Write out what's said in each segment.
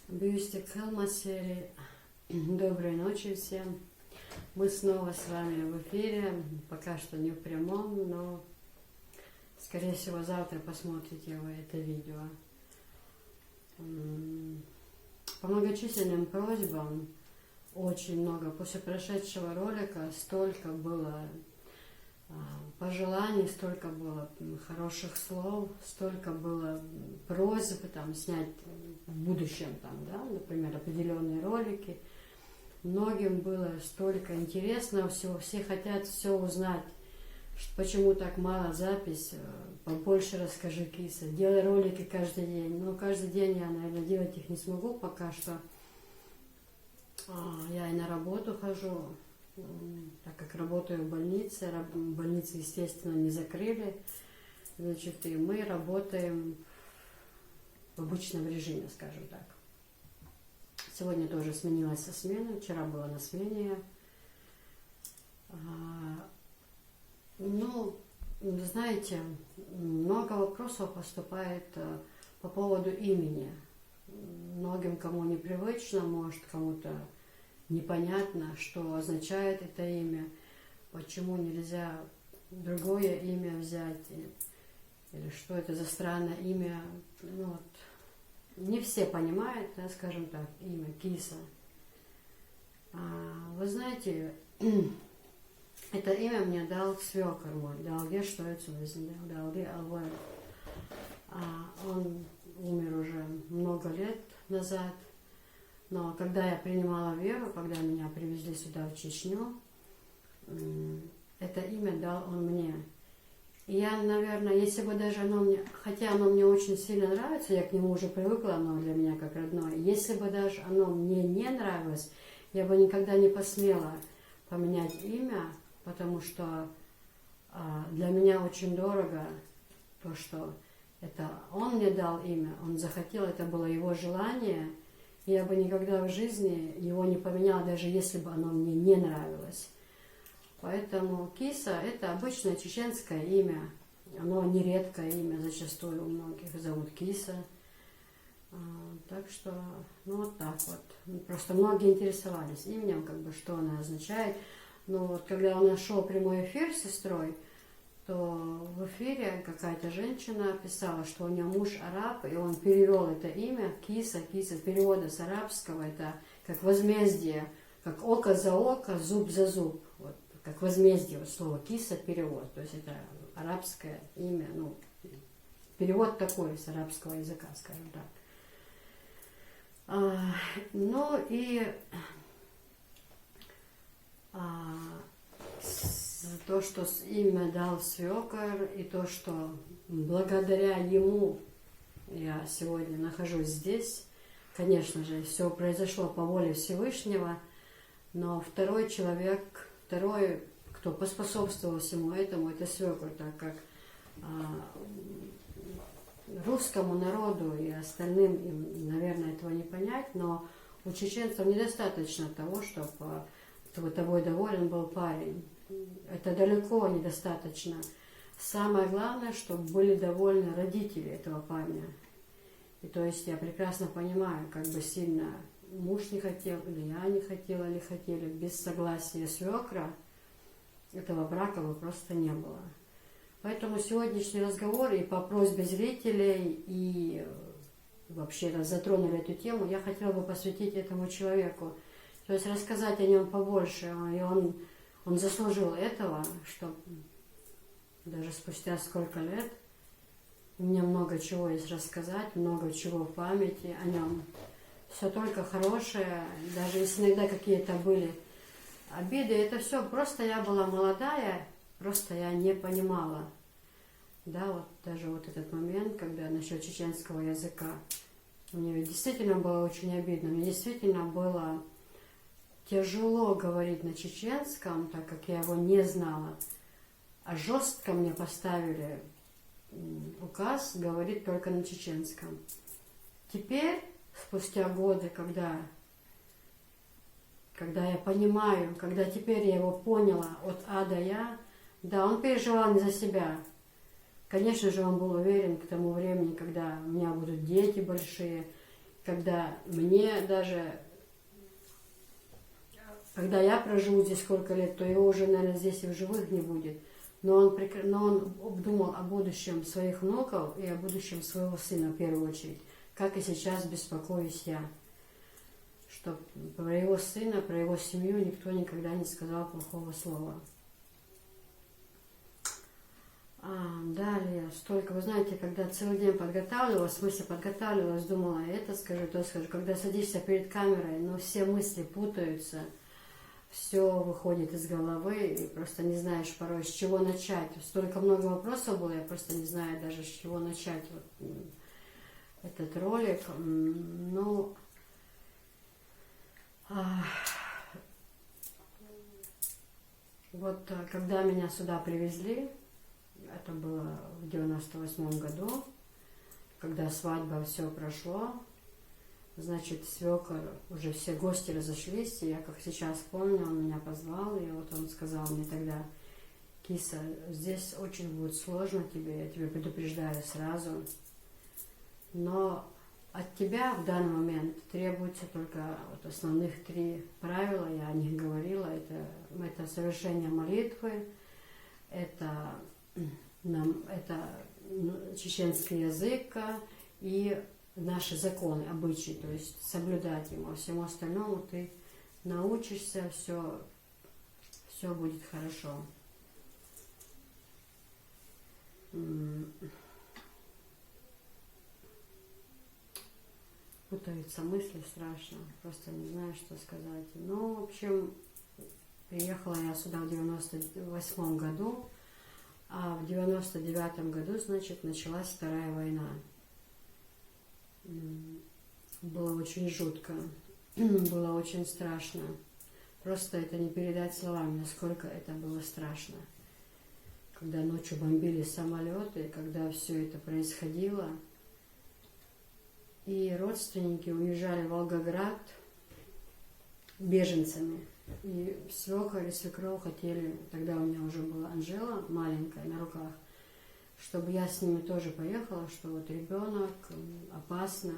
Бьюстик Хелма серии. Доброй ночи всем. Мы снова с вами в эфире. Пока что не в прямом, но скорее всего завтра посмотрите вы это видео. По многочисленным просьбам, очень много. После прошедшего ролика столько было пожеланий, столько было хороших слов, столько было просьб там снять в будущем, там, да, например, определенные ролики. Многим было столько интересного всего, все хотят все узнать, почему так мало запись, побольше расскажи, киса. Делай ролики каждый день, но каждый день я, наверное, делать их не смогу пока что. Я и на работу хожу, так как работаю в больнице, больницы, естественно, не закрыли, значит, и мы работаем в обычном режиме, скажем так. Сегодня тоже сменилась со смены, вчера была на смене. Ну, знаете, много вопросов поступает по поводу имени. Многим, кому непривычно, может, кому-то непонятно, что означает это имя, почему нельзя другое имя взять, или что это за странное имя. Ну, вот, не все понимают, да, скажем так, имя Киса. Вы знаете, это имя мне дал свекор мой, Далге Штойцевизм, Далге Алвай. Он умер уже много лет назад. Но когда я принимала веру, когда меня привезли сюда, в Чечню, это имя дал он мне. И я, наверное, если бы даже оно мне, хотя оно мне очень сильно нравится, я к нему уже привыкла, оно для меня как родное, если бы даже оно мне не нравилось, я бы никогда не посмела поменять имя, потому что для меня очень дорого то, что это он мне дал имя, он захотел, это было его желание. Я бы никогда в жизни его не поменяла, даже если бы оно мне не нравилось. Поэтому Киса – это обычное чеченское имя. Оно нередкое имя, зачастую у многих зовут Киса. Так что, ну вот так вот. Просто многие интересовались именем, как бы, что оно означает. Но вот когда у нас шел прямой эфир с сестрой, то в эфире какая-то женщина писала, что у нее муж араб, и он перевел это имя Киса, перевода с арабского, это как возмездие, как око за око, зуб за зуб, вот, как возмездие, вот слово Киса перевод, то есть это арабское имя, ну, перевод такой с арабского языка, скажем так. Ну и то, что имя дал свекор, и то, что благодаря ему я сегодня нахожусь здесь. Конечно же, все произошло по воле Всевышнего, но второй человек, второй, кто поспособствовал всему этому, это свекор, так как русскому народу и остальным, им, наверное, этого не понять, но у чеченцев недостаточно того, чтобы тобой доволен был парень. Это далеко недостаточно. Самое главное, чтобы были довольны родители этого парня. И то есть я прекрасно понимаю, как бы сильно муж не хотел, или я не хотела, или хотели, без согласия свекра этого брака бы просто не было. Поэтому сегодняшний разговор и по просьбе зрителей, и вообще раз затронули эту тему, я хотела бы посвятить этому человеку. То есть рассказать о нем побольше, и он заслужил этого, что даже спустя сколько лет у меня много чего есть рассказать, много чего в памяти о нем. Все только хорошее, даже если иногда какие-то были обиды, это все просто я была молодая, просто я не понимала. Да, вот даже вот этот момент, когда насчет чеченского языка, мне действительно было очень обидно, мне действительно было тяжело говорить на чеченском, так как я его не знала, а жестко мне поставили указ говорить только на чеченском. Теперь, спустя годы, когда я понимаю, когда теперь я его поняла от А до Я, да, он переживал не за себя. Конечно же, он был уверен к тому времени, когда у меня будут дети большие, когда мне даже, когда я проживу здесь сколько лет, то его уже, наверное, здесь и в живых не будет. Но он думал о будущем своих внуков и о будущем своего сына в первую очередь, как и сейчас беспокоюсь я. Что про его сына, про его семью никто никогда не сказал плохого слова. Далее, столько, вы знаете, когда целый день подготавливалась, в смысле подготавливалась, думала, это скажу, то скажу. Когда садишься перед камерой, но все мысли путаются, все выходит из головы, и просто не знаешь порой, с чего начать. Столько много вопросов было, я просто не знаю даже, с чего начать вот этот ролик. Ну, вот когда меня сюда привезли, это было в 98 году, когда свадьба, все прошло, значит, свекор, уже все гости разошлись, и я, как сейчас помню, он меня позвал, и вот он сказал мне тогда: Киса, здесь очень будет сложно тебе, я тебя предупреждаю сразу, но от тебя в данный момент требуется только вот основных 3 правила, я о них говорила, это совершение молитвы, это чеченский язык и наши законы, обычаи, то есть соблюдать ему, а всему остальному ты научишься, все будет хорошо. Путаются мысли, страшно, просто не знаю, что сказать. Ну, в общем, приехала я сюда в 98 году, а в 99 году, значит, началась Вторая война. Было очень жутко, было очень страшно. Просто это не передать словами, насколько это было страшно. Когда ночью бомбили самолеты, когда все это происходило, и родственники уезжали в Волгоград беженцами. И свекор и свекровь хотели, тогда у меня уже была Анжела маленькая на руках, чтобы я с ними тоже поехала, что вот ребенок, опасно.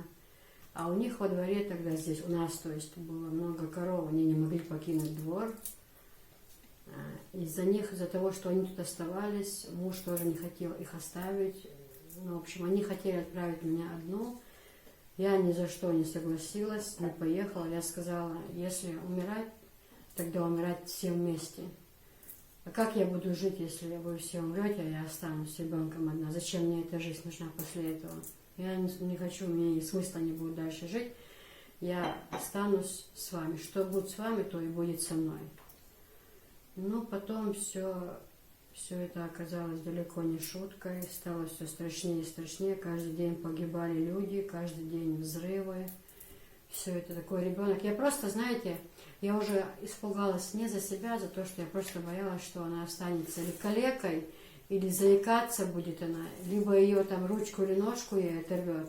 А у них во дворе тогда здесь, у нас, то есть, было много коров, они не могли покинуть двор. Из-за них, из-за того, что они тут оставались, муж тоже не хотел их оставить. Ну, в общем, они хотели отправить меня одну. Я ни за что не согласилась, не поехала. Я сказала, если умирать, тогда умирать все вместе. А как я буду жить, если вы все умрете, а я останусь с ребенком одна? Зачем мне эта жизнь нужна после этого? Я не хочу, мне и смысла не будет дальше жить. Я останусь с вами. Что будет с вами, то и будет со мной. Но потом все это оказалось далеко не шуткой. Стало все страшнее и страшнее. Каждый день погибали люди, каждый день взрывы. Все это такой ребенок. Я просто, знаете, я уже испугалась не за себя, за то, что я просто боялась, что она останется или калекой, или заикаться будет она, либо ее там ручку или ножку ей оторвет.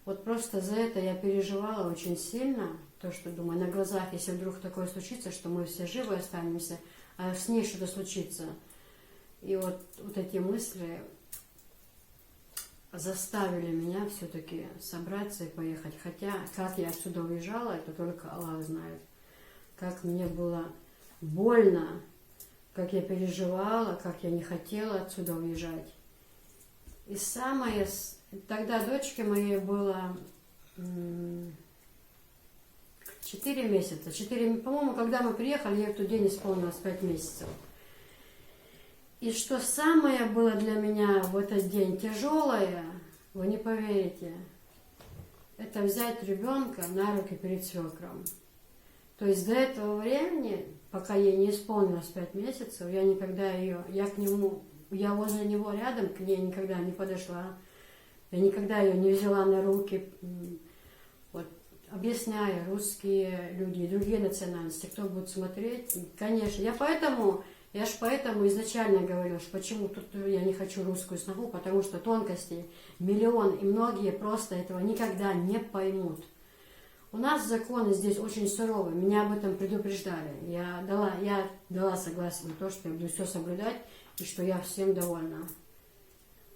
Вот просто за это я переживала очень сильно, то, что думаю, на глазах, если вдруг такое случится, что мы все живы останемся, а с ней что-то случится. И вот эти мысли заставили меня все-таки собраться и поехать. Хотя, как я отсюда уезжала, это только Аллах знает. Как мне было больно, как я переживала, как я не хотела отсюда уезжать. И самое... Тогда дочке моей было 4 месяца. По-моему, когда мы приехали, ей в тот день исполнилось 5 месяцев. И что самое было для меня в этот день тяжелое, вы не поверите, это взять ребенка на руки перед свекром. То есть до этого времени, пока ей не исполнилось 5 месяцев, я возле него рядом, к ней никогда не подошла, я никогда ее не взяла на руки, вот, объясняя, русские люди и другие национальности, кто будет смотреть, конечно, я же поэтому изначально говорила, что почему тут я не хочу русскую сноху, потому что тонкостей миллион, и многие просто этого никогда не поймут. У нас законы здесь очень суровые, меня об этом предупреждали. Я дала согласие на то, что я буду все соблюдать, и что я всем довольна.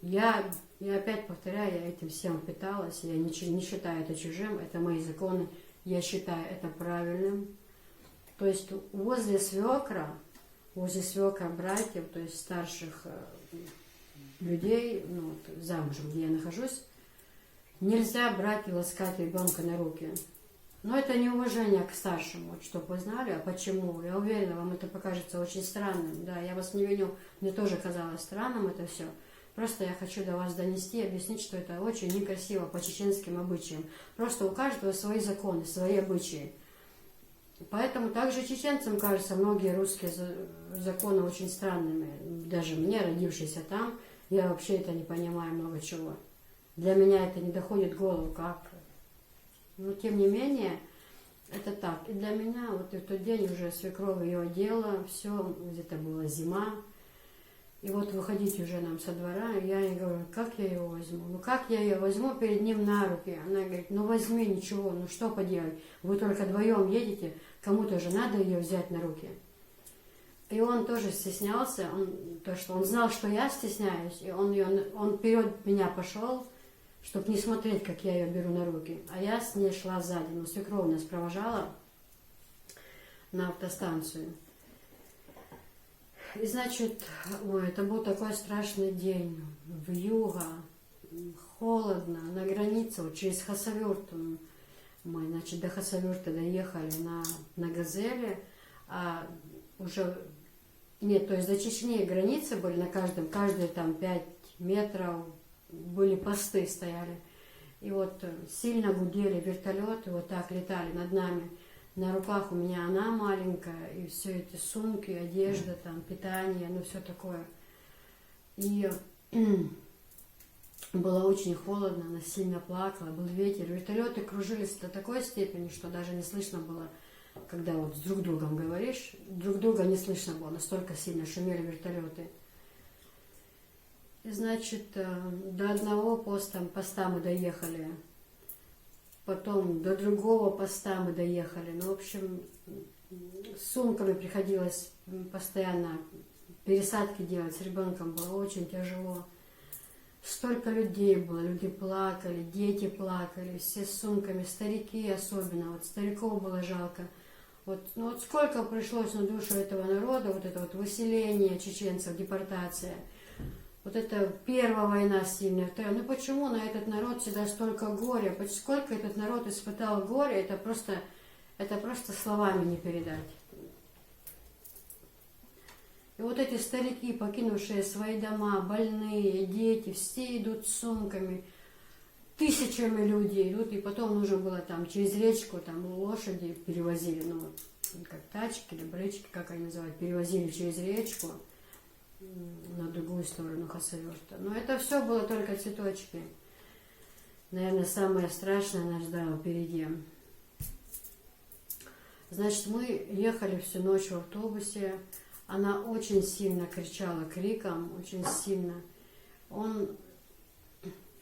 я опять повторяю, я этим всем питалась, я не считаю это чужим, это мои законы, я считаю это правильным. То есть возле свекра братьев, то есть старших людей, ну, вот, замужем, где я нахожусь, нельзя брать и ласкать ребенка на руки. Но это неуважение к старшему, вот, чтобы вы знали, а почему. Я уверена, вам это покажется очень странным. Да, я вас не виню, мне тоже казалось странным это все. Просто я хочу до вас донести, объяснить, что это очень некрасиво по чеченским обычаям. Просто у каждого свои законы, свои обычаи. Поэтому также чеченцам кажется многие русские законы очень странными. Даже мне, родившейся там, я вообще это не понимаю много чего. Для меня это не доходит в голову, как. Но тем не менее, это так. И для меня вот и в тот день уже свекровь ее одела, все, где-то была зима. И вот выходить уже нам со двора, и я ей говорю, как я ее возьму? Ну как я ее возьму перед ним на руки? Она говорит, ну возьми, ничего, ну что поделать? Вы только вдвоем едете, кому-то же надо ее взять на руки. И он тоже стеснялся, он знал, что я стесняюсь, и он вперед меня пошел, чтобы не смотреть, как я ее беру на руки. А я с ней шла сзади, но свекровь нас провожала на автостанцию. И значит, ой, это был такой страшный день, вьюга, холодно, на границе, вот через Хасавюрт. Мы, значит, до Хасавюрта доехали на Газели, а уже, нет, то есть до Чечни границы были на каждые там 5 метров, были посты стояли. И вот сильно гудели вертолеты, вот так летали над нами. На руках у меня она маленькая, и все эти сумки, одежда, там, питание, ну все такое. И было очень холодно, она сильно плакала, был ветер. Вертолеты кружились до такой степени, что даже не слышно было, когда вот с друг другом говоришь, друг друга не слышно было, настолько сильно шумели вертолеты. И, значит, до одного поста мы доехали. Потом до другого поста мы доехали. Ну, в общем, с сумками приходилось постоянно пересадки делать. С ребенком было очень тяжело. Столько людей было, люди плакали, дети плакали, все с сумками, старики особенно. Вот стариков было жалко. Вот, ну вот сколько пришлось на душу этого народа, вот это вот выселение чеченцев, депортация. Вот это первая война сильная, вторая. Ну почему на этот народ всегда столько горя? Сколько этот народ испытал горя, это просто словами не передать. И вот эти старики, покинувшие свои дома, больные, дети, все идут с сумками, тысячами людей идут, и потом нужно было там через речку, там лошади перевозили, ну как тачки или брички, как они называют, перевозили через речку на другую сторону Хасавюрта. Но это все было только цветочки. Наверное, самое страшное нас ждало впереди. Значит, мы ехали всю ночь в автобусе. Она очень сильно кричала криком, очень сильно. Он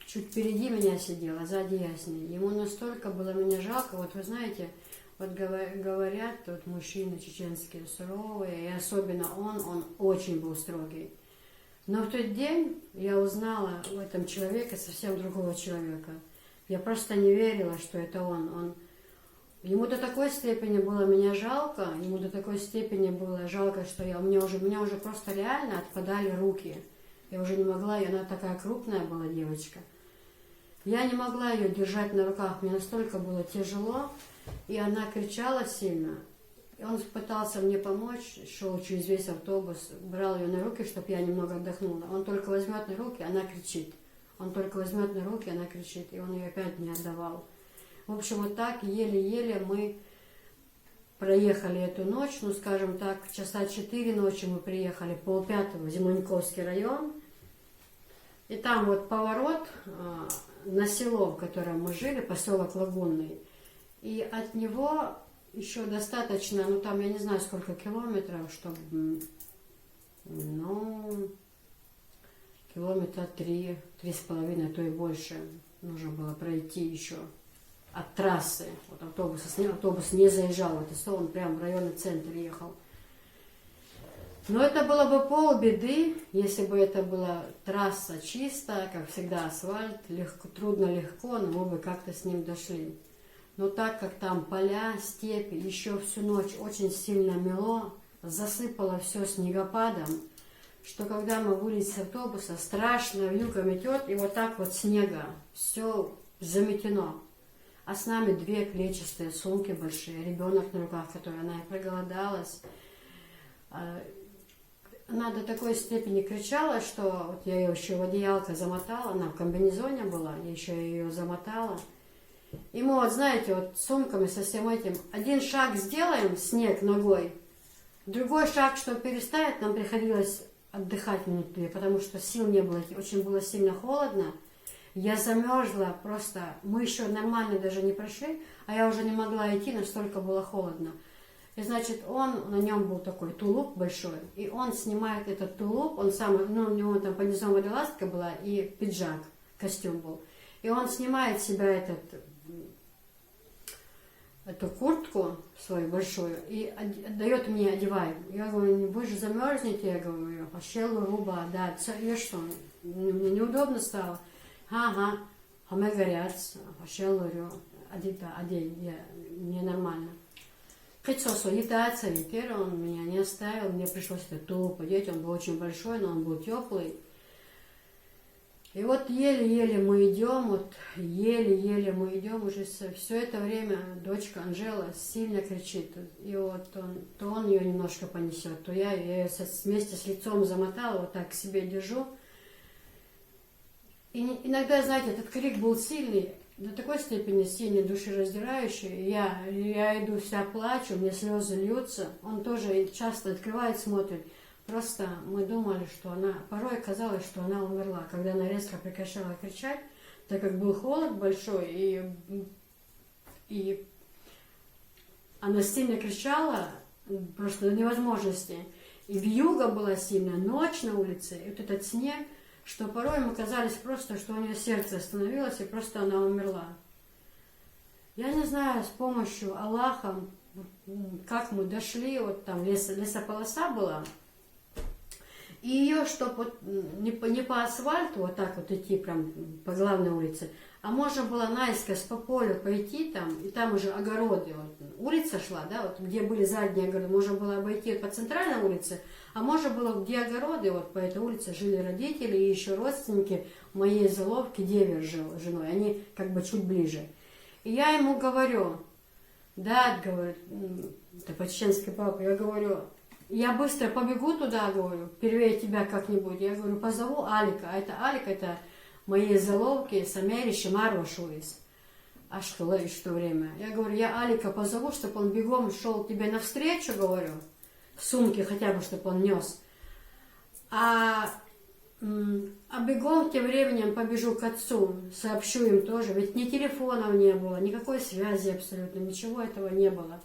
чуть впереди меня сидел, а сзади я с ней. Ему настолько было меня жалко. Вот вы знаете, вот говорят, вот мужчины чеченские суровые, и особенно он очень был строгий. Но в тот день я узнала в этом человеке совсем другого человека. Я просто не верила, что это он. Ему до такой степени было меня жалко, ему до такой степени было жалко, что у меня уже просто реально отпадали руки. Я уже не могла, и она такая крупная была девочка. Я не могла ее держать на руках, мне настолько было тяжело. И она кричала сильно. И он пытался мне помочь, шел через весь автобус, брал ее на руки, чтобы я немного отдохнула. Он только возьмет на руки, она кричит. Он только возьмет на руки, она кричит. И он ее опять не отдавал. В общем, вот так еле-еле мы проехали эту ночь. Ну, скажем так, в часа 4 ночи мы приехали, 4:30 в Зимоньковский район. И там вот поворот на село, в котором мы жили, поселок Лагунный. И от него еще достаточно, ну там я не знаю сколько километров, чтобы, ну, километра 3,5, то и больше нужно было пройти еще от трассы. Вот автобус не заезжал в это село, он прям в районный центр ехал. Но это было бы полбеды, если бы это была трасса чистая, как всегда асфальт, легко, трудно, легко, но мы бы как-то с ним дошли. Но так как там поля, степи, еще всю ночь очень сильно мело, засыпало все снегопадом, что когда мы вылезли с автобуса, страшно вьюга метет, и вот так вот снега, все заметено. А с нами 2 клетчатые сумки большие, ребенок на руках, который она и проголодалась. Она до такой степени кричала, что вот я ее еще в одеялко замотала, она в комбинезоне была, я еще ее замотала. И мы вот, знаете, вот сумками со всем этим, один шаг сделаем, снег ногой, другой шаг, чтобы переставить, нам приходилось отдыхать минут 2, потому что сил не было, очень было сильно холодно. Я замерзла просто, мы еще нормально даже не прошли, а я уже не могла идти, настолько было холодно. И значит, на нем был такой тулуп большой, и он снимает этот тулуп, он сам, ну, у него там по низу водолазка была и пиджак, костюм был. И он снимает с себя эту куртку свою большую и дает мне, одевай. Я говорю, вы же замерзнете, я говорю, пошел руба, да, и что, мне неудобно стало. Ага, а мы горят, пошел, говорю, одень, мне нормально. Хотел едаться, и теперь он меня не оставил, мне пришлось этот тулуп одеть, он был очень большой, но он был теплый. И вот еле-еле мы идем, уже все это время дочка Анжела сильно кричит. И вот то он ее немножко понесет, то я ее вместе с лицом замотала, вот так к себе держу. И иногда, знаете, этот крик был сильный, до такой степени сильный, душераздирающий. Я иду вся плачу, мне слезы льются. Он тоже часто открывает, смотрит. Просто мы думали, что порой казалось, что она умерла. Когда она резко прекращала кричать, так как был холод большой, и она сильно кричала, просто до невозможности. И вьюга была сильная, ночь на улице, и вот этот снег, что порой мы казались просто, что у нее сердце остановилось, и просто она умерла. Я не знаю, с помощью Аллаха, как мы дошли, вот там лесополоса была, и ее, чтобы вот не по асфальту вот так вот идти прям по главной улице, а можно было наискось по полю пойти там, и там уже огороды, вот, улица шла, да, вот где были задние огороды, можно было обойти по центральной улице, а можно было, где огороды, вот по этой улице жили родители и еще родственники моей заловки, Девер жил с женой, они как бы чуть ближе. И я ему говорю, да, говорит, это по-чеченски папа, я говорю, я быстро побегу туда, говорю, первее тебя как-нибудь. Я говорю, позову Алика. А это Алик, это моей заловки, Самери Шимарва Шуис. Ашкалай, что время. Я говорю, я Алика позову, чтобы он бегом шел тебе навстречу, говорю, в сумке хотя бы, чтобы он нес. А бегом тем временем побежу к отцу, сообщу им тоже. Ведь ни телефонов не было, никакой связи абсолютно, ничего этого не было.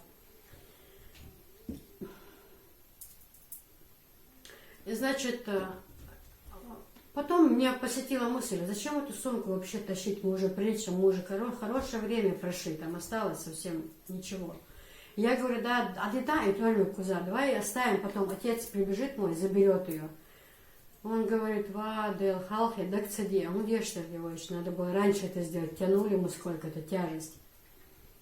И, значит, потом меня посетила мысль, зачем эту сумку вообще тащить, мы уже прилично, мы уже хорошее время прошли, там осталось совсем ничего. Я говорю, да, и твою куза, давай оставим, потом отец прибежит мой, заберет ее. Он говорит, дел халхи, да к цаде, а где что делаешь, надо было раньше это сделать, тянули мы сколько-то, тяжесть.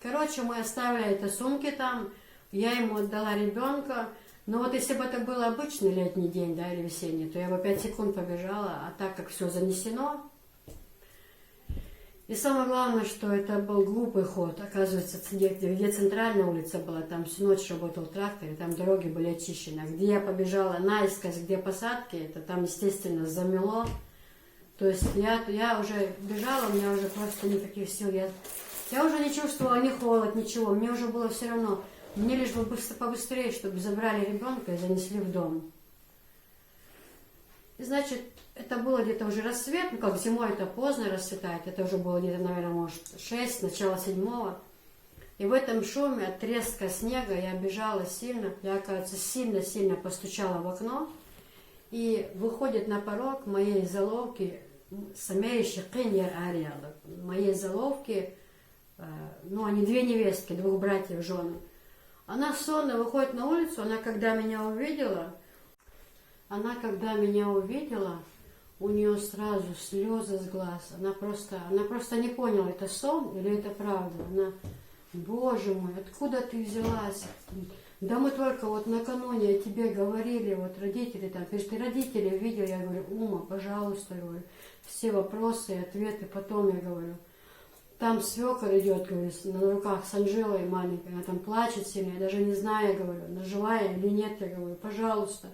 Короче, мы оставили эти сумки там, я ему отдала ребенка. Но вот если бы это был обычный летний день, да, или весенний, то я бы 5 секунд побежала, а так как все занесено. И самое главное, что это был глупый ход. Оказывается, где центральная улица была, там всю ночь работал трактор, и там дороги были очищены. А где я побежала наискось, где посадки, это там, естественно, замело. То есть я уже бежала, у меня уже просто никаких сил. Я уже не чувствовала ни холод, ничего, мне уже было все равно. Мне лишь бы побыстрее, чтобы забрали ребенка и занесли в дом. И, значит, это было где-то уже рассвет, ну как зимой это поздно расцветает, это уже было где-то, наверное, может 6, начало 7. И в этом шуме от треска снега я бежала сильно, я, оказывается, сильно-сильно постучала в окно, и выходит на порог моей заловки Самери Шикиньер Ариада, моей заловки, ну они 2 невестки, 2 братьев, жены. Она сонно выходит на улицу, она когда меня увидела, Она, когда меня увидела, у нее сразу слезы с глаз. Она просто не поняла, это сон или это правда. Она, боже мой, откуда ты взялась? Да мы только вот накануне о тебе говорили, вот родители там, ты родители видели, я говорю, Ума, пожалуйста, говорю, все вопросы и ответы потом, я говорю. Там свекор идет, говорю, на руках с Анжелой маленькой, она там плачет сильно, я даже не знаю, я говорю, она живая или нет, я говорю, пожалуйста,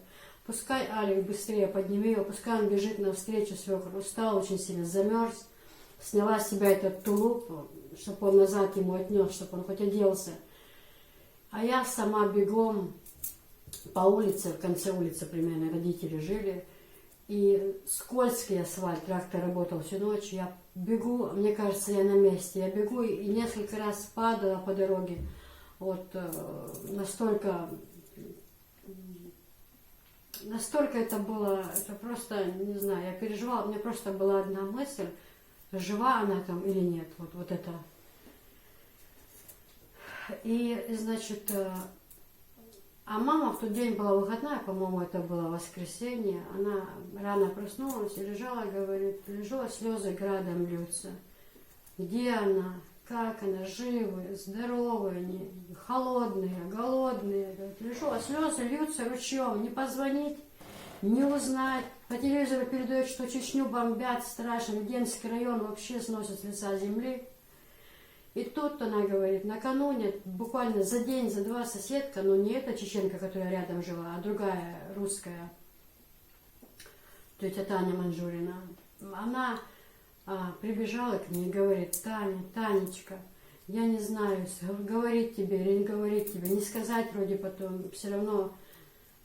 пускай Алик быстрее подними его, пускай он бежит навстречу свекру, устал очень сильно, замерз, сняла с себя этот тулуп, чтобы он назад ему отнес, чтобы он хоть оделся. А я сама бегом по улице, в конце улицы примерно родители жили, и скользкий асфальт, трактор работал всю ночь, я бегу, мне кажется, я на месте, я бегу и несколько раз падала по дороге, вот настолько это было, это просто, не знаю, я переживала, у меня просто была одна мысль, жива она там или нет, вот это. И, значит, а мама в тот день была выходная, по-моему, это было воскресенье, она рано проснулась и лежала, говорит, лежу, а слезы градом льются. Где она? Как она? Живы, здоровые, они, холодные, голодные. Говорит, лежу, а слезы льются ручьем, не позвонить, не узнать. По телевизору передают, что Чечню бомбят страшно, Демский район вообще сносят с лица земли. И тут она говорит, накануне, буквально за день, за два соседка, но не эта чеченка, которая рядом жила, а другая русская, тетя Таня Манжурина, она прибежала к ней и говорит, Танечка, я не знаю, говорить тебе или не говорить тебе, не сказать вроде потом, все равно,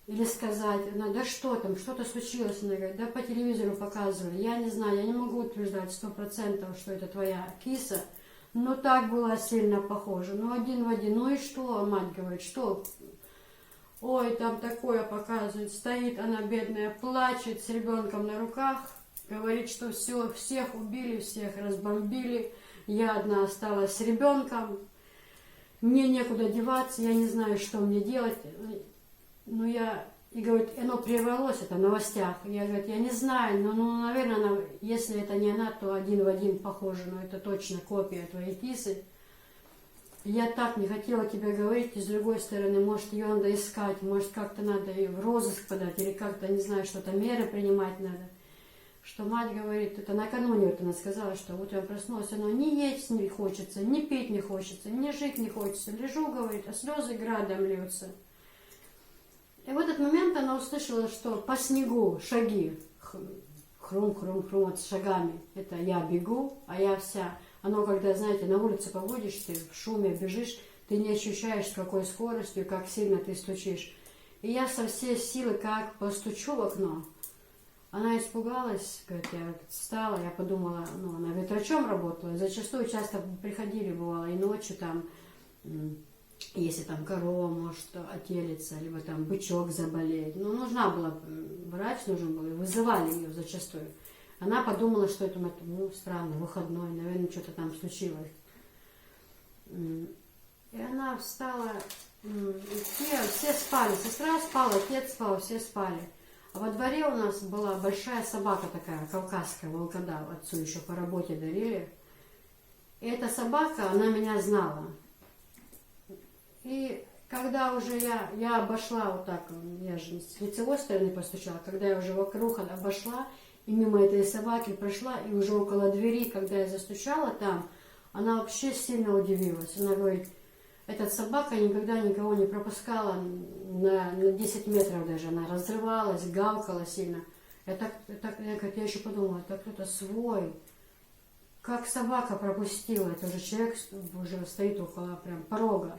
или сказать, она, да что там, что-то случилось, она говорит, да по телевизору показывали, я не знаю, я не могу утверждать 100%, что это твоя киса, но так было сильно похоже, ну один в один, ну и что, мать говорит, что? Ой, там такое показывает, стоит она бедная, плачет с ребенком на руках, говорит, что все, всех убили, всех разбомбили, я одна осталась с ребенком, мне некуда деваться, я не знаю, что мне делать, ну я... И говорит, оно прервалось, это в новостях. Я говорю, я не знаю, но, наверное, она, если это не она, то один в один похоже, но это точно копия твоей кисы. Я так не хотела тебе говорить, и с другой стороны, может, ее надо искать, может, как-то надо ее в розыск подать, или как-то, не знаю, что-то меры принимать надо. Что мать говорит, это накануне вот она сказала, что утром проснулась, она не есть не хочется, не пить не хочется, не жить не хочется. Лежу, говорит, а слезы градом льются. И в этот момент она услышала, что по снегу шаги, хрум-хрум-хрум, с шагами. Это я бегу, а я вся. Оно, когда, знаете, на улице поводишь, ты в шуме бежишь, ты не ощущаешь, с какой скоростью, как сильно ты стучишь. И я со всей силы как постучу в окно. Она испугалась, говорит, я встала, я подумала, ну, она ветрачом работала. Зачастую часто приходили, бывало, и ночью там... Если там корова может отелиться, либо там бычок заболеть. Ну, нужна была, врач нужен был, и вызывали ее зачастую. Она подумала, что это, ну, странно, выходной, наверное, что-то там случилось. И она встала, все спали, сестра спала, отец спал, все спали. А во дворе у нас была большая собака такая, кавказская, волкодав, отцу еще по работе дарили. И эта собака, она меня знала. И когда уже я обошла вот так, я же с лицевой стороны постучала, когда я уже вокруг обошла и мимо этой собаки прошла, и уже около двери, когда я застучала там, она вообще сильно удивилась. Она говорит, эта собака никогда никого не пропускала на 10 метров даже, она разрывалась, гавкала сильно. Я еще подумала, это кто-то свой. Как собака пропустила, это уже человек уже стоит около прям порога.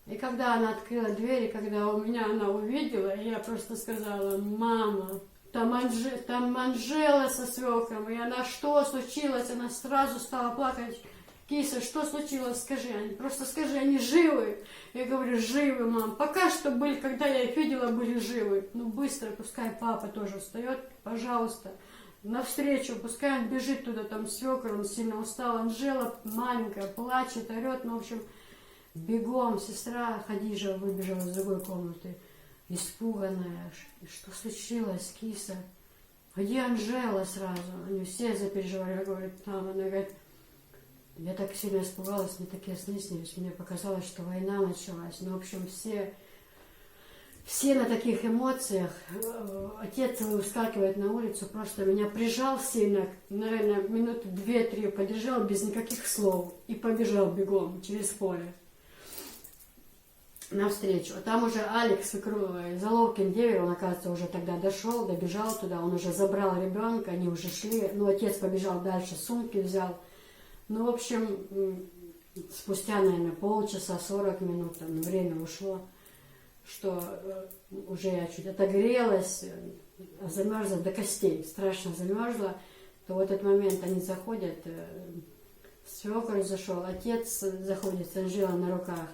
И когда она открыла дверь, и когда она увидела, я просто сказала, мама, там Анжела со свекром, и она, что случилось? Она сразу стала плакать. Киса, что случилось? Скажи, просто скажи, они живы? Я говорю, живы, мам. Пока что были, когда я их видела, были живы. Ну быстро, пускай папа тоже встает, пожалуйста, навстречу, пускай он бежит туда, там свекр, он сильно устал. Анжела маленькая, плачет, орет, ну в общем... Бегом сестра Хадижа выбежала из другой комнаты. испуганная. Что случилось, киса? А где Анжела сразу? Они все запереживали, говорит, там, она говорит, я так сильно испугалась, мне такие сны снились, мне показалось, что война началась. Ну, в общем, все на таких эмоциях. Отец выскакивает на улицу, просто меня прижал сильно, наверное, минуты 2-3 подержал без никаких слов и побежал бегом через поле навстречу. А там уже Алекс Заловкин Девер, он, оказывается, уже тогда дошел, добежал туда, он уже забрал ребенка, они уже шли, ну, отец побежал дальше, сумки взял. Ну, в общем, спустя, наверное, полчаса, 40 минут, там, время ушло, что уже я чуть отогрелась, замерзла до костей, страшно замерзла, то в этот момент они заходят, свекор зашел, отец заходит с Анжелой на руках,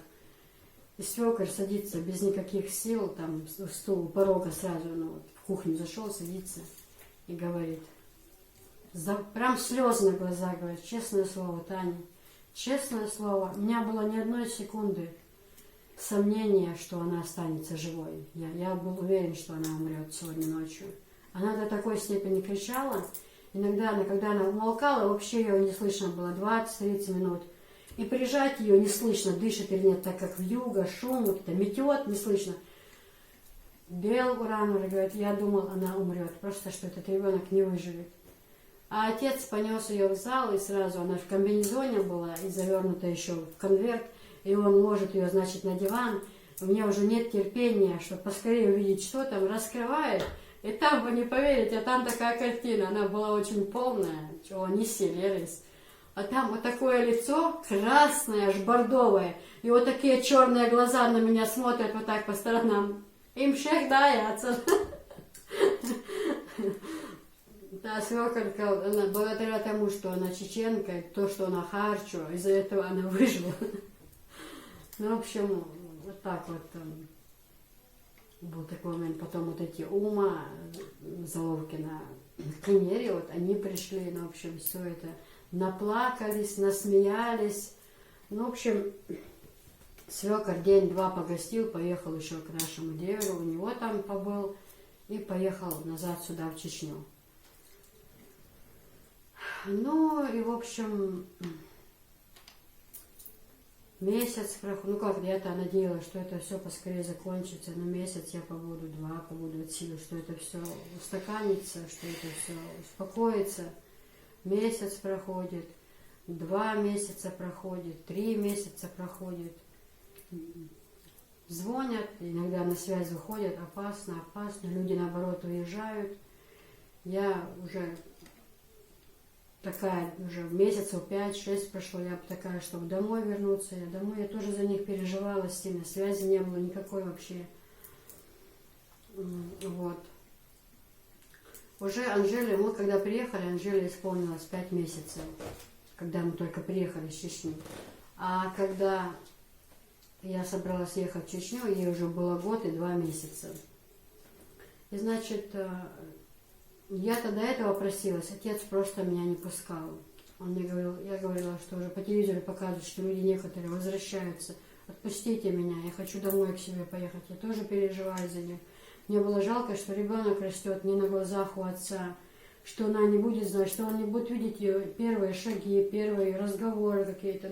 и свекор садится без никаких сил, там стул у порога сразу, ну, вот, в кухню зашел, садится и говорит, прям слезы на глазах, говорит, честное слово, Таня, честное слово, у меня было ни одной секунды сомнения, что она останется живой. Я был уверен, что она умрет сегодня ночью. Она до такой степени кричала, иногда, когда она умолкала, вообще ее не слышно было 20-30 минут. И прижать ее не слышно, дышит или нет, так как вьюга, шум, как-то метет, не слышно. Бел Уранур говорит, я думал, она умрет, просто что этот ребенок не выживет. А отец понес ее в зал, и сразу она в комбинезоне была, и завернута еще в конверт, и он ложит ее, значит, на диван. У меня уже нет терпения, чтобы поскорее увидеть, что там, раскрывает. И там, вы не поверите, а там такая картина, она была очень полная, чего не селились. А там вот такое лицо, красное, аж бордовое, и вот такие черные глаза на меня смотрят вот так по сторонам. Им всех дается. Да, свекорка, она благодаря тому, что она чеченка, то, что она харчо, из-за этого она выжила. Ну, в общем, вот так вот был такой момент. Потом вот эти Ума, Заловкина, Клинери, вот они пришли, ну, в общем, все это наплакались, насмеялись. Ну, в общем, свекор день-два погостил, поехал еще к нашему деверу, у него там побыл и поехал назад сюда, в Чечню. Ну, и, в общем, месяц проходит, ну как, я-то надеялась, что это все поскорее закончится, но месяц я побуду, 2 побуду от силы, что это все устаканится, что это все успокоится. Месяц проходит, 2 месяца проходит, 3 месяца проходит. Звонят, иногда на связь выходят, опасно, опасно, люди наоборот уезжают. Я уже такая, уже месяцев 5-6 прошло, я такая, чтобы домой вернуться. Я тоже за них переживала сильно, связи не было никакой вообще. Вот. Уже Анжеле, мы когда приехали, Анжеле исполнилось 5 месяцев, когда мы только приехали из Чечни. А когда я собралась ехать в Чечню, ей уже было год и 2 месяца. И, значит, я-то до этого просилась, отец просто меня не пускал. Он мне говорил, я говорила, что уже по телевизору показывают, что люди некоторые возвращаются. Отпустите меня, я хочу домой к себе поехать. Я тоже переживаю за них. Мне было жалко, что ребенок растет не на глазах у отца, что она не будет знать, что он не будет видеть ее первые шаги, первые разговоры какие-то.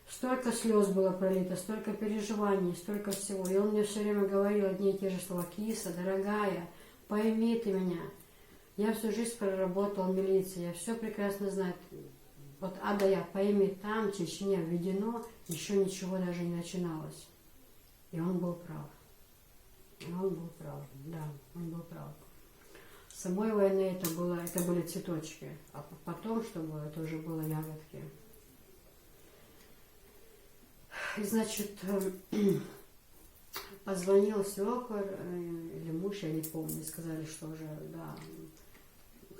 Столько слез было пролито, столько переживаний, столько всего. И он мне все время говорил одни и те же слова: «Киса, дорогая, пойми ты меня. Я всю жизнь проработал в милиции, я все прекрасно знаю. Вот ада я, пойми, там, в Чечне, введено, еще ничего даже не начиналось». И он был прав. Он был прав, да, он был прав. С самой войны это были цветочки, а потом, что было, это уже было ягодки. И, значит, позвонил свекор или муж, я не помню, сказали, что уже, да,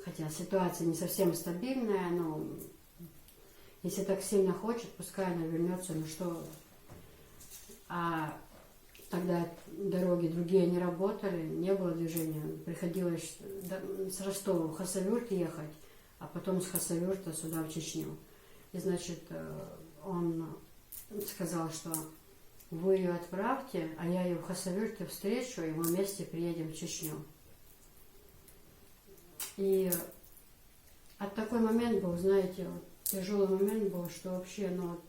хотя ситуация не совсем стабильная, но если так сильно хочет, пускай она вернется, ну что. А тогда дороги другие не работали, не было движения, приходилось с Ростова в Хасавюрт ехать, а потом с Хасавюрта сюда, в Чечню. И, значит, он сказал, что вы ее отправьте, а я ее в Хасавюрте встречу, и мы вместе приедем в Чечню. И от такой момент был, знаете, вот, тяжелый момент был, что вообще, ну,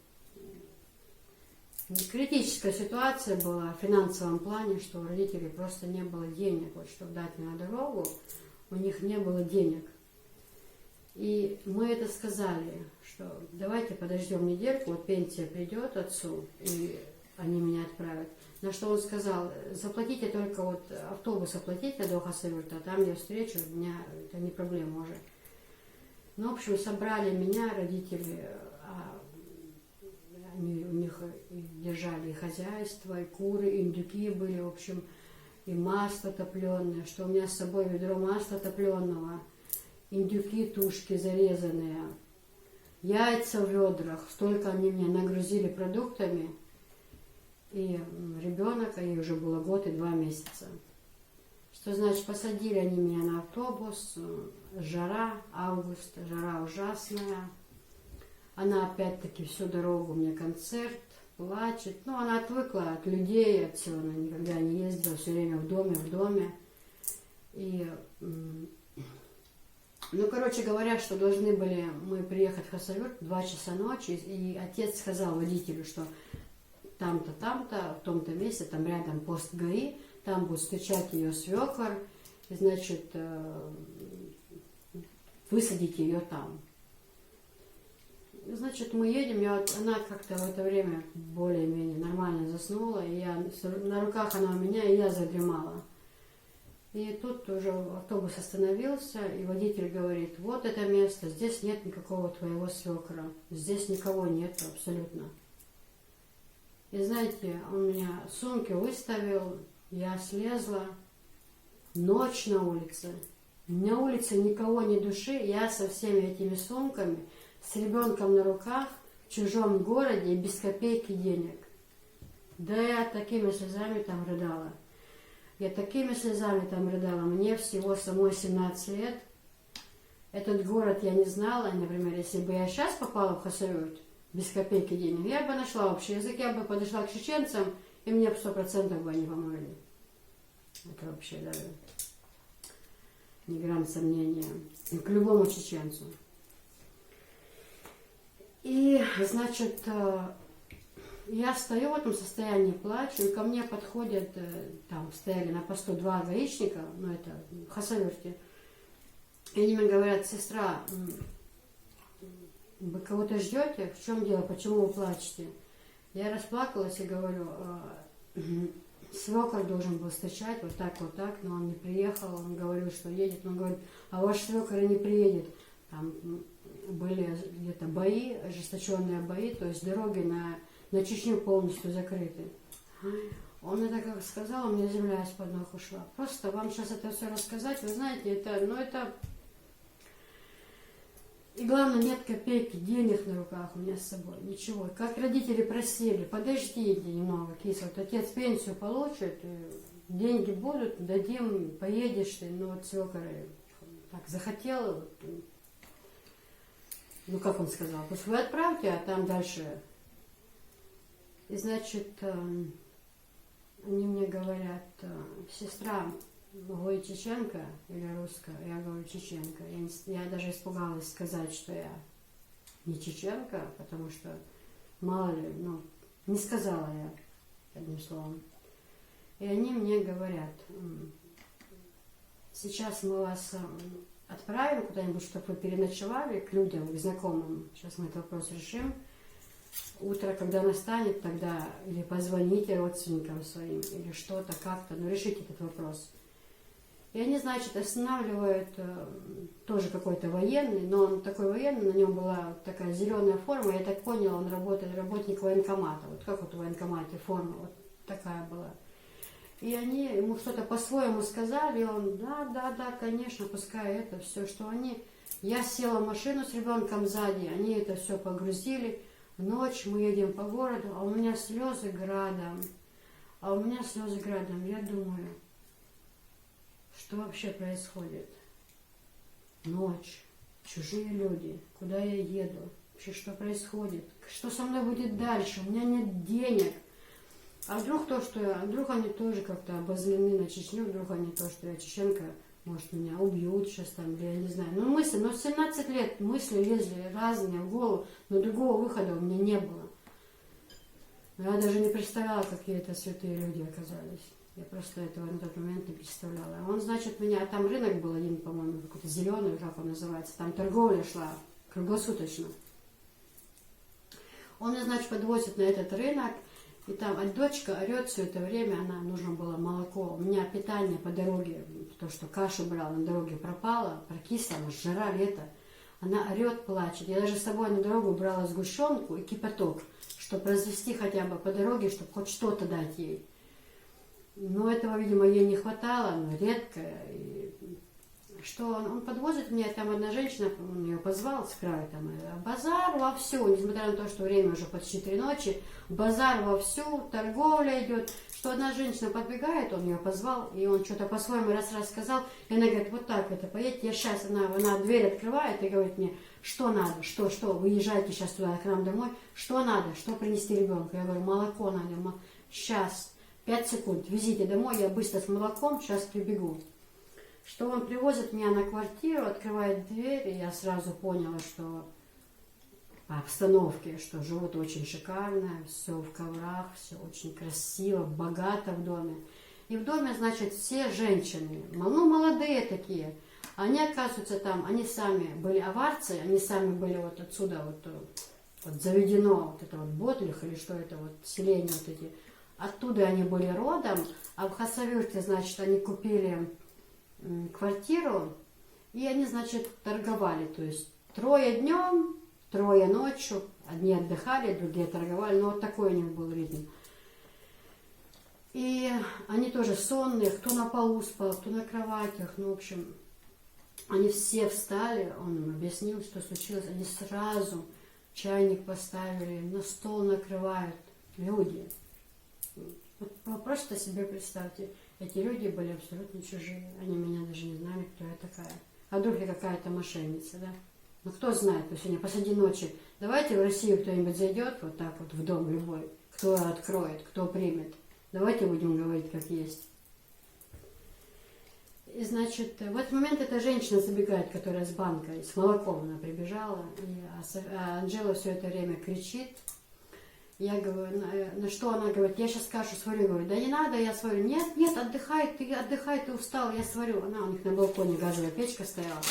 критическая ситуация была в финансовом плане, что у родителей просто не было денег, вот, чтобы дать мне на дорогу, у них не было денег. И мы это сказали, что давайте подождем недельку, вот пенсия придет отцу, и они меня отправят. На что он сказал, заплатите только вот автобус оплатите до Хасавюрта, а там я встречу, у меня это не проблема уже. Ну, в общем, собрали меня, родители, они, у них держали и хозяйство, и куры, и индюки были, в общем, и масло топленое, что у меня с собой ведро масла топленого, индюки, тушки зарезанные, яйца в ведрах, столько они меня нагрузили продуктами. И ребенок, а ей уже было год и 2 месяца. Что значит, посадили они меня на автобус, жара, август, жара ужасная. Она опять-таки всю дорогу мне концерт, плачет. Ну, она отвыкла от людей, от всего, она никогда не ездила, все время в доме. И, ну, короче говоря, что должны были мы приехать в Хасавюрт в 2 часа ночи, и отец сказал водителю, что там-то, в том-то месте, там рядом пост ГАИ, там будет встречать ее свекор, и, значит, высадите ее там. Значит, мы едем, она как-то в это время более-менее нормально заснула, и на руках она у меня, и я задремала. И тут уже автобус остановился, и водитель говорит, вот это место, здесь нет никакого твоего свекра, здесь никого нет абсолютно. И знаете, он меня сумки выставил, я слезла, ночь на улице никого, ни души, я со всеми этими сумками, с ребенком на руках, в чужом городе и без копейки денег. Да я такими слезами там рыдала. Мне всего самой 17 лет. Этот город я не знала, например, если бы я сейчас попала в Хасавюрт, без копейки денег, я бы нашла общий язык, я бы подошла к чеченцам, и мне 100% бы они помогли. Это вообще даже ни грамм сомнения. К любому чеченцу. И, значит, я стою в этом состоянии, плачу, и ко мне подходят, там стояли на посту 2 гаишника, ну это в Хасавюрте, и они мне говорят, сестра, вы кого-то ждете? В чем дело? Почему вы плачете? Я расплакалась и говорю, свекор должен был встречать вот так, но он не приехал. Он говорил, что едет. Он говорит, а ваш свекор и не приедет. Там были где-то бои, ожесточенные бои, то есть дороги на Чечню полностью закрыты. Он это как сказал, у меня земля из-под ног ушла. Просто вам сейчас это все рассказать, вы знаете, это... И главное, нет копейки, денег на руках у меня с собой, ничего. Как родители просили, подождите немного, кис, вот отец пенсию получит, деньги будут, дадим, поедешь ты, ну вот свекор так захотел, ну как он сказал, пусть вы отправьте, а там дальше. И значит, они мне говорят, сестра, вы чеченка или русская? Я говорю, чеченка. Я даже испугалась сказать, что я не чеченка, потому что, мало ли, ну, не сказала я одним словом. И они мне говорят, сейчас мы вас отправим куда-нибудь, чтобы вы переночевали к людям, к знакомым. Сейчас мы этот вопрос решим. Утро, когда настанет, тогда или позвоните родственникам своим, или что-то, как-то, но решите этот вопрос. И они, значит, останавливают тоже какой-то военный, но он такой военный, на нем была такая зеленая форма, я так поняла, он работник военкомата, вот как вот в военкомате форма, вот такая была. И они ему что-то по-своему сказали, и он, да, конечно, пускай это все, что они... Я села в машину с ребенком сзади, они это все погрузили, ночь, мы едем по городу, а у меня слезы градом, я думаю... Что вообще происходит? Ночь, чужие люди, куда я еду? Вообще, что происходит? Что со мной будет дальше? У меня нет денег. А вдруг то, что вдруг они тоже как-то обозлены на Чечню, вдруг они то, что я чеченка, может, меня убьют сейчас там, или я не знаю. Ну, мысли, но в 17 лет мысли лезли разные в голову, но другого выхода у меня не было. Я даже не представляла, какие это святые люди оказались. Я просто этого на тот момент не представляла. Он, значит, меня, там рынок был один, по-моему, какой-то зеленый, как он называется, там торговля шла круглосуточно. Он меня, значит, подвозит на этот рынок, и там дочка орет все это время, она нужно было молоко. У меня питание по дороге, то, что кашу брала на дороге, пропало, прокисло, жара, лето. Она орет, плачет. Я даже с собой на дорогу брала сгущенку и кипяток, чтобы развести хотя бы по дороге, чтобы хоть что-то дать ей. Но этого, видимо, ей не хватало, но редко. И что он подвозит меня, там одна женщина, он ее позвал с края, там, базар вовсю, несмотря на то, что время уже почти 3 ночи, базар вовсю, торговля идет, что одна женщина подбегает, он ее позвал, и он что-то по-своему раз сказал, и она говорит, вот так это, поедете, я сейчас, она дверь открывает и говорит мне, что надо, что, выезжайте сейчас туда, к нам домой, что надо, что принести ребенку, я говорю, молоко надо, сейчас, 5 секунд, везите домой, я быстро с молоком, сейчас прибегу. Что он привозит меня на квартиру, открывает дверь, и я сразу поняла, что по обстановке, что живут очень шикарно, все в коврах, все очень красиво, богато в доме. И в доме, значит, все женщины, ну, молодые такие, они, оказывается, там, они сами были аварцы, они сами были вот отсюда, вот заведено, вот это вот Ботлих, или что это, вот селение вот эти, оттуда они были родом, а в Хасавюрте, значит, они купили квартиру, и они, значит, торговали, то есть 3 днем, 3 ночью, одни отдыхали, другие торговали, но вот такой у них был ритм. И они тоже сонные, кто на полу спал, кто на кроватях, ну, в общем, они все встали, он им объяснил, что случилось, они сразу чайник поставили, на стол накрывают люди. Вот вы просто себе представьте, эти люди были абсолютно чужие. Они меня даже не знали, кто я такая. А вдруг я какая-то мошенница, да? Ну кто знает, вот сегодня посреди ночи. Давайте в Россию кто-нибудь зайдет вот так вот в дом любой. Кто откроет, кто примет. Давайте будем говорить как есть. И значит, в этот момент эта женщина забегает, которая с банкой, с молоком она прибежала. А Анжела все это время кричит. Я говорю, на что она говорит, я сейчас кашу сварю. Говорю, да не надо, я сварю. Нет, отдыхай, ты устал, я сварю. Она у них на балконе газовая печка стояла.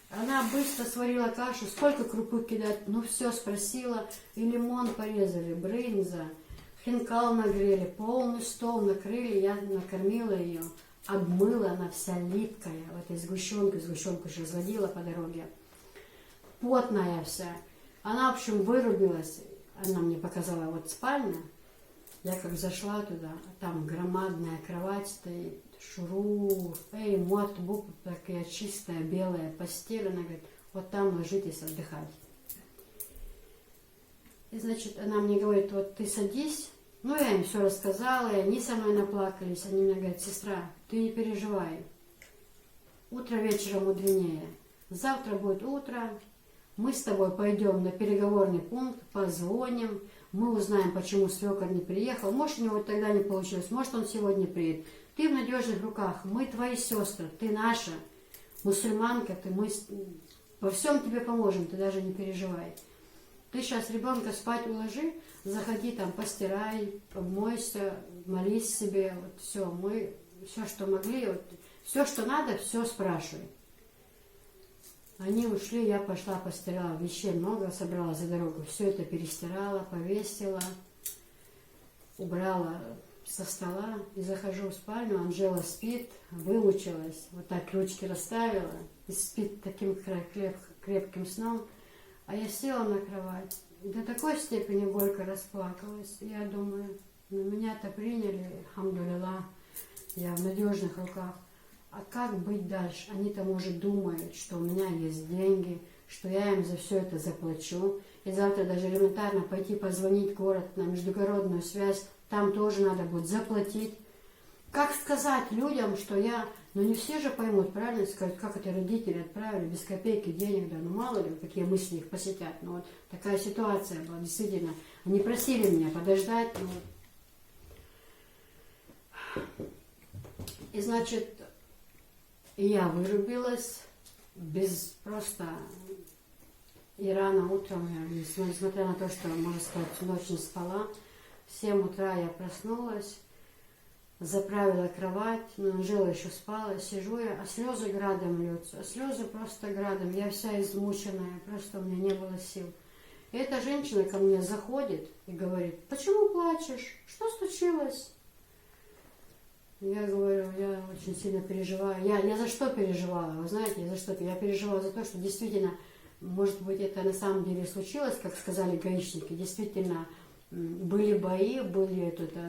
Она быстро сварила кашу, сколько крупы кидать, ну все спросила. И лимон порезали, брынза, хинкал нагрели, полный стол накрыли, я накормила ее, обмыла, она вся липкая, в этой сгущенку же разводила по дороге, потная вся. Она, в общем, вырубилась. Она мне показала вот спальня, я как зашла туда, а там громадная кровать стоит, шурур, мот, буква такая чистая, белая постель, она говорит, вот там ложитесь отдыхать. И, значит, она мне говорит, вот ты садись, ну, я им все рассказала, и они со мной наплакались, они мне говорят, сестра, ты не переживай, утро вечером мудренее, завтра будет утро, мы с тобой пойдем на переговорный пункт, позвоним, мы узнаем, почему свекор не приехал. Может, у него тогда не получилось, может, он сегодня приедет. Ты в надежных руках, мы твои сестры, ты наша мусульманка, мы во всем тебе поможем, ты даже не переживай. Ты сейчас ребенка спать уложи, заходи там, постирай, помойся, молись себе, вот все, мы все, что могли, вот, все, что надо, все спрашивай. Они ушли, я пошла, постирала, вещей много собрала за дорогу, все это перестирала, повесила, убрала со стола и захожу в спальню, Анжела спит, выучилась, вот так ручки расставила и спит таким крепким сном, а я села на кровать, до такой степени горько расплакалась, я думаю, меня-то приняли, хамдулилла, я в надежных руках. А как быть дальше? Они-то, может, думают, что у меня есть деньги, что я им за все это заплачу. И завтра даже элементарно пойти позвонить в город на междугородную связь, там тоже надо будет заплатить. Как сказать людям, что я... Ну не все же поймут, правильно сказать, как это родители отправили без копейки денег, да, ну мало ли, какие мысли их посетят. Но вот такая ситуация была, действительно. Они просили меня подождать, но... И, значит, я вырубилась без просто... И рано утром, несмотря на то, что, можно сказать, всю ночь не спала, в 7 утра я проснулась, заправила кровать, но Анжела еще спала, сижу я, а слезы градом льются, а слезы просто градом, я вся измученная, просто у меня не было сил. И эта женщина ко мне заходит и говорит: почему плачешь, что случилось? Я говорю, я очень сильно переживаю. Я за что переживала? Вы знаете, за что? Я переживала за то, что действительно, может быть, это на самом деле случилось, как сказали гаишники. Действительно, были бои,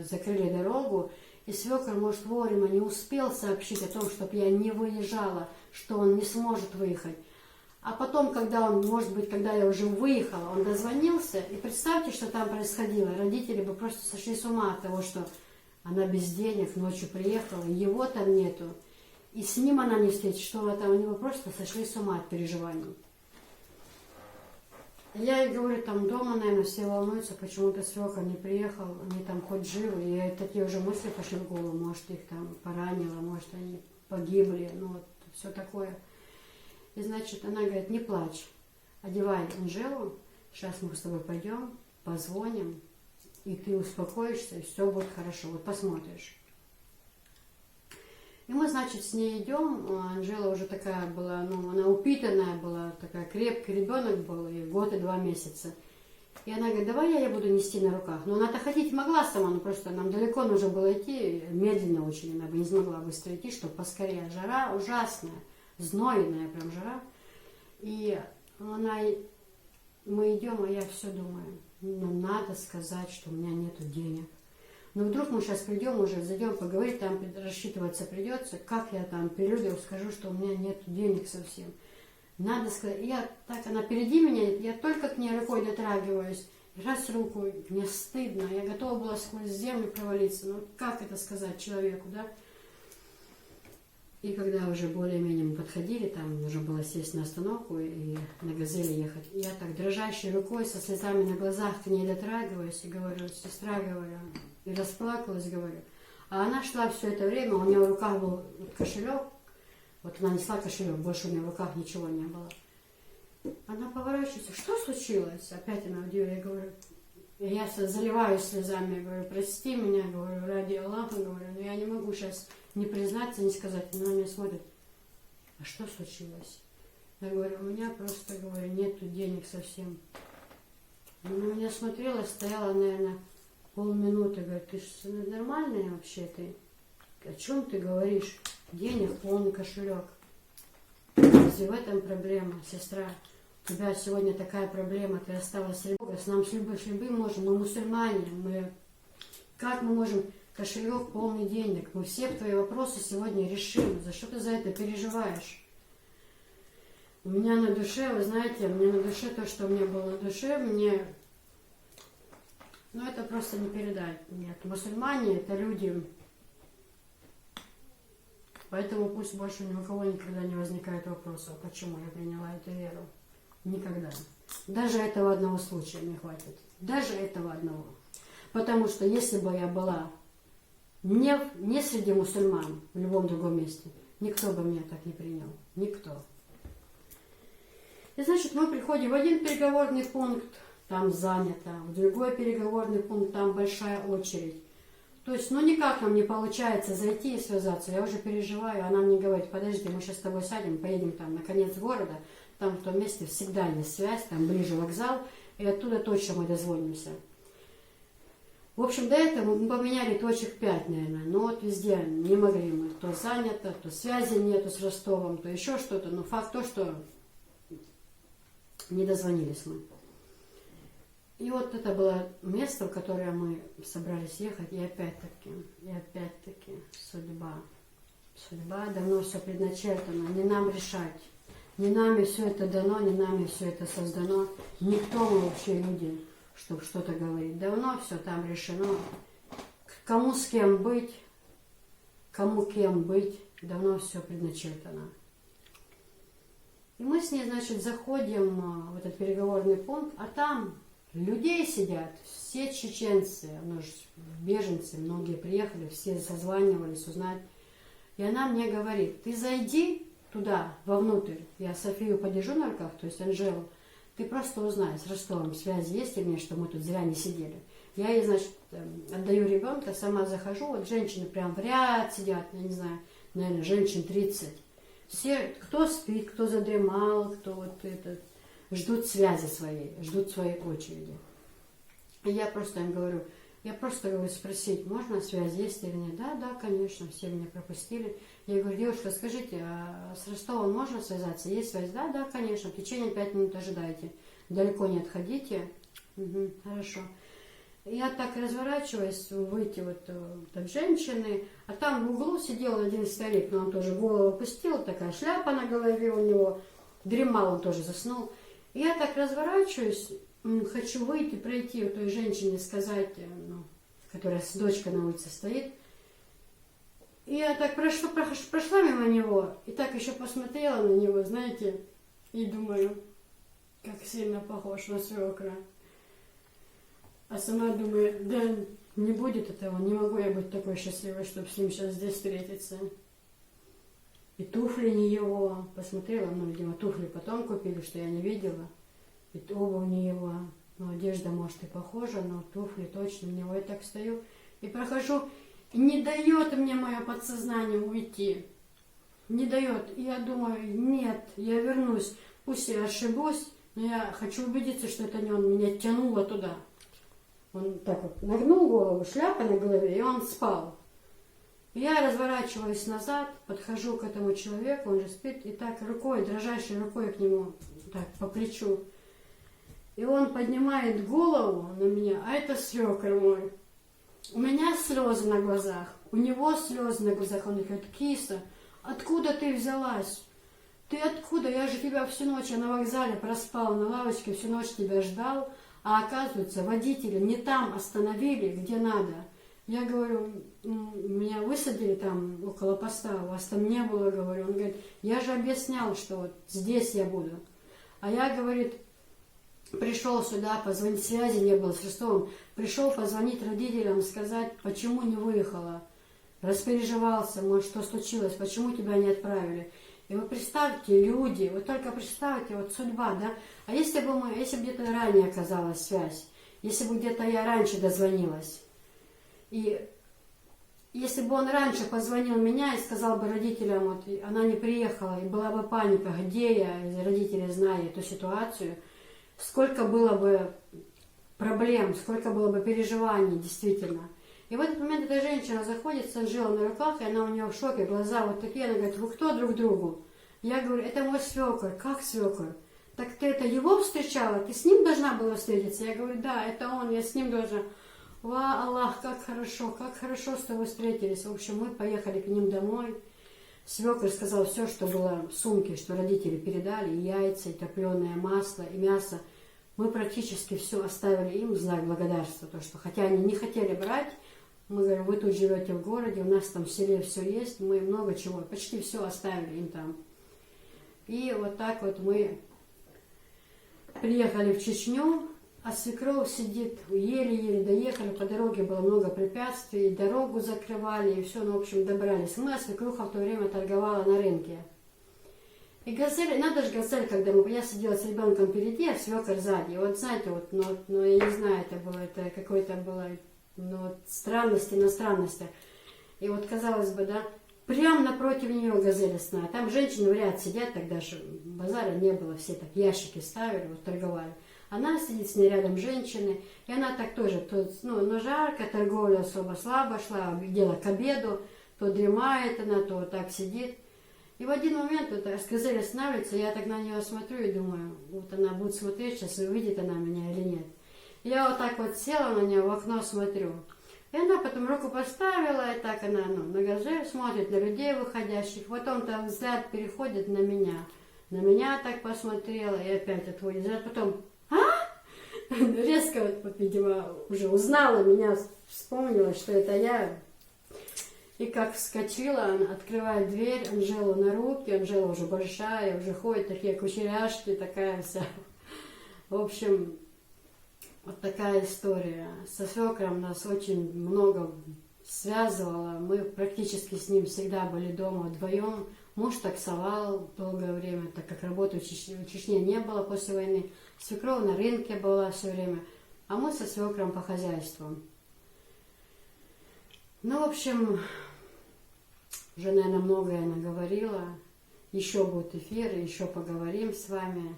закрыли дорогу, и свекор, может, вовремя не успел сообщить о том, чтобы я не выезжала, что он не сможет выехать. А потом, когда он, может быть, когда я уже выехала, он дозвонился, и представьте, что там происходило. Родители бы просто сошли с ума от того, что она без денег, ночью приехала, его там нету, и с ним она не встретит, что это, они бы просто сошли с ума от переживаний. Я ей говорю, там дома, наверное, все волнуются, почему-то свекор не приехал, они там хоть живы, и такие уже мысли пошли в голову, может, их там поранило, может, они погибли, ну вот, все такое. И, значит, она говорит, не плачь, одевай Анжелу, сейчас мы с тобой пойдем, позвоним, и ты успокоишься, и все будет хорошо, вот посмотришь. И мы, значит, с ней идем, Анжела уже такая была, ну, она упитанная была, такая крепкий ребенок был, ей 1 год и 2 месяца. И она говорит, давай я буду нести на руках. Но она-то ходить могла сама, но просто нам далеко нужно было идти, медленно очень, она бы не смогла быстро идти, чтобы поскорее. Жара ужасная, знойная прям жара. И мы идем, а я все думаю, ну, надо сказать, что у меня нету денег. Но вдруг мы сейчас придем уже, зайдем поговорить, там рассчитываться придется, как я там перейду, скажу, что у меня нет денег совсем. Надо сказать, она впереди меня, я только к ней рукой дотрагиваюсь, раз руку, мне стыдно, я готова была сквозь землю провалиться, ну как это сказать человеку, да? И когда уже более-менее мы подходили, там нужно было сесть на остановку и на «Газели» ехать. Я так дрожащей рукой, со слезами на глазах к ней дотрагиваюсь и говорю, сестра, говорю, и расплакалась, говорю. А она шла все это время, у нее в руках был кошелек, вот она несла кошелек, больше у нее в руках ничего не было. Она поворачивается, что случилось? Опять она удивилась, я говорю, я заливаюсь слезами, я говорю, прости меня, говорю, ради Аллаха, говорю, но я не могу сейчас не признаться, не сказать. Она на меня смотрит, а что случилось? Я говорю, у меня просто, говорю, нету денег совсем. Она на меня смотрела, стояла, наверное, полминуты, говорит, ты же нормальная вообще, ты? О чем ты говоришь? Денег, полный кошелек. Разве в этом проблема, сестра? У тебя сегодня такая проблема, ты осталась с ребенком, с нам с любым можем, мы мусульмане, как мы можем кошелек полный денег, мы все твои вопросы сегодня решим, за что ты за это переживаешь? У меня на душе, вы знаете, у меня на душе то, что у меня было на душе, ну это просто не передать. Нет, мусульмане это люди, поэтому пусть больше ни у кого никогда не возникает вопроса, почему я приняла эту веру. Никогда. Даже этого одного случая не хватит. Даже этого одного. Потому что если бы я была не среди мусульман, в любом другом месте, никто бы меня так не принял. Никто. И значит, мы приходим в один переговорный пункт, там занято, в другой переговорный пункт, там большая очередь. То есть, ну никак нам не получается зайти и связаться. Я уже переживаю, она мне говорит, подожди, мы сейчас с тобой сядем, поедем там на конец города, там в том месте всегда есть связь, там ближе вокзал, и оттуда точно мы дозвонимся. В общем, до этого мы поменяли точек 5, наверное, но вот везде не могли мы. То занято, то связи нету с Ростовом, то еще что-то, но факт то, что не дозвонились мы. И вот это было место, в которое мы собрались ехать, и опять-таки, судьба. Судьба, давно все предначертано, не нам решать. Не нами все это дано, не нами все это создано. Никто мы вообще люди, чтобы что-то говорить. Давно все там решено. Кому с кем быть, кому кем быть, давно все предначертано. И мы с ней, значит, заходим в этот переговорный пункт, а там людей сидят, все чеченцы, ну, беженцы, многие приехали, все созванивались узнать. И она мне говорит, ты зайди туда, вовнутрь, я Софию подержу на руках, то есть Анжелу, ты просто узнай, с Ростовом связи есть или нет, что мы тут зря не сидели. Я ей, значит, отдаю ребенка, сама захожу, вот женщины прям в ряд сидят, я не знаю, наверное, женщин 30. Все, кто спит, кто задремал, кто вот этот, ждут связи своей, ждут своей очереди. И я просто им говорю, я просто говорю, спросить, можно связь есть или нет? Да, да, конечно, все меня пропустили. Я говорю, девушка, скажите, а с Ростовом можно связаться? Есть связь? Да, да, конечно, в течение 5 минут ожидайте. Далеко не отходите. Угу, хорошо. Я так разворачиваюсь, выйти вот от женщины, а там в углу сидел один старик, но он тоже голову опустил, такая шляпа на голове у него, дремал, он тоже заснул. И я так разворачиваюсь, хочу выйти, пройти у той женщине, сказать, ну, которая с дочкой на улице стоит. И я так прошла мимо него, и так еще посмотрела на него, знаете, и думаю, как сильно похож на свекра. А сама думаю, да не будет этого, не могу я быть такой счастливой, чтобы с ним сейчас здесь встретиться. И туфли не его. Посмотрела, ну, видимо, туфли потом купили, что я не видела. И обувь не его. Ну, одежда, может, и похожа, но туфли точно не его. Я так стою и прохожу. И не дает мне мое подсознание уйти. Не дает. И я думаю, нет, я вернусь. Пусть я ошибусь, но я хочу убедиться, что это не он. Меня тянуло туда. Он так вот нагнул голову, шляпа на голове, и он спал. Я разворачиваюсь назад, подхожу к этому человеку, он же спит, и так рукой, дрожащей рукой к нему, так, по плечу. И он поднимает голову на меня, а это свекр мой. У меня слезы на глазах, у него слезы на глазах. Он говорит, киса, откуда ты взялась? Ты откуда? Я же тебя всю ночь, я на вокзале проспал, на лавочке всю ночь тебя ждал. А оказывается, водители не там остановили, где надо. Я говорю, меня высадили там около поста, у вас там не было, говорю. Он говорит, я же объяснял, что вот здесь я буду. А я, говорит, пришел сюда, позвонить, связи не было с Ростовом, пришел позвонить родителям, сказать, почему не выехала. Распереживался, может, что случилось, почему тебя не отправили. И вы представьте, люди, вы только представьте, вот судьба, да? А если бы где-то ранее оказалась связь, если бы где-то я раньше дозвонилась, и если бы он раньше позвонил меня и сказал бы родителям, вот она не приехала, и была бы паника, где я, и родители знали эту ситуацию, сколько было бы проблем, сколько было бы переживаний, действительно. И в этот момент эта женщина заходит с Анжелой на руках, и она у нее в шоке, глаза вот такие, она говорит, вы кто друг другу? Я говорю, это мой свекор. Как свекор? Так ты это его встречала? Ты с ним должна была встретиться? Я говорю, да, это он, я с ним должна. Ва, Аллах, как хорошо с тобой встретились. В общем, мы поехали к ним домой. Свекор сказал все, что было в сумке, что родители передали, и яйца, и топленое масло, и мясо. Мы практически все оставили им в знак благодарства, то, что хотя они не хотели брать, мы говорим, вы тут живете в городе, у нас там в селе все есть, мы много чего, почти все оставили им там. И вот так вот мы приехали в Чечню, а свекровь сидит, еле-еле доехали, по дороге было много препятствий, дорогу закрывали, и все, ну, в общем, добрались. Мы, а свекруха в то время торговала на рынке. И газель, надо же газель, когда я сидела с ребенком впереди, а свекор сзади. И вот знаете, вот, ну, я не знаю, это какой-то было, ну, странности на странностях. И вот, казалось бы, да, прямо напротив нее газель остановилась. Там женщины в ряд сидят, тогда же базара не было, все так ящики ставили, вот торговали. Она сидит с ней рядом женщины, и она так тоже, то, ну, но жарко, торговля особо слабо шла, где-то к обеду, то дремает она, то вот так сидит. И в один момент вот газель останавливается, я так на нее смотрю и думаю, вот она будет смотреть сейчас, увидит она меня или нет. Я вот так вот села на нее, в окно смотрю. И она потом руку поставила, и так она, ну, на газель смотрит, на людей выходящих. Потом там взгляд переходит на меня. На меня так посмотрела, и опять отводит взгляд. Потом, резко, вот, видимо, уже узнала меня, вспомнила, что это я. И как вскочила, она открывает дверь, Анжелу на руки, Анжела уже большая, уже ходит, такие кучеряшки, такая вся. В общем, Вот такая история. Со свекром нас очень много связывало. Мы практически с ним всегда были дома вдвоем. Муж таксовал долгое время, так как работы в Чечне не было после войны. Свекровь на рынке была все время. А мы со свекром по хозяйству. Ну, в общем, уже, наверное, многое наговорила. Еще будет эфир, еще поговорим с вами.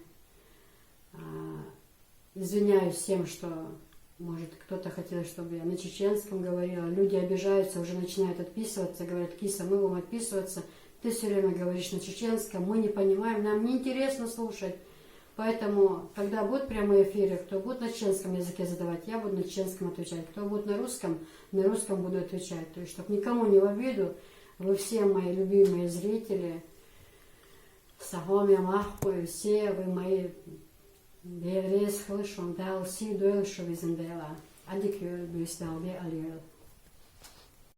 Извиняюсь всем, что, может, кто-то хотел, чтобы я на чеченском говорила. Люди обижаются, уже начинают отписываться, говорят: Киса, мы будем отписываться. Ты все время говоришь на чеченском, мы не понимаем, нам неинтересно слушать. Поэтому, когда будут прямые эфиры, кто будет на чеченском языке задавать, я буду на чеченском отвечать. Кто будет на русском буду отвечать. То есть, чтобы никому не в обиду, вы все мои любимые зрители, Сагом я махпую, все вы мои değerli kılışım, dağılsı döl şu bizim deyla. Adik yol büyüsdal bir alıyor.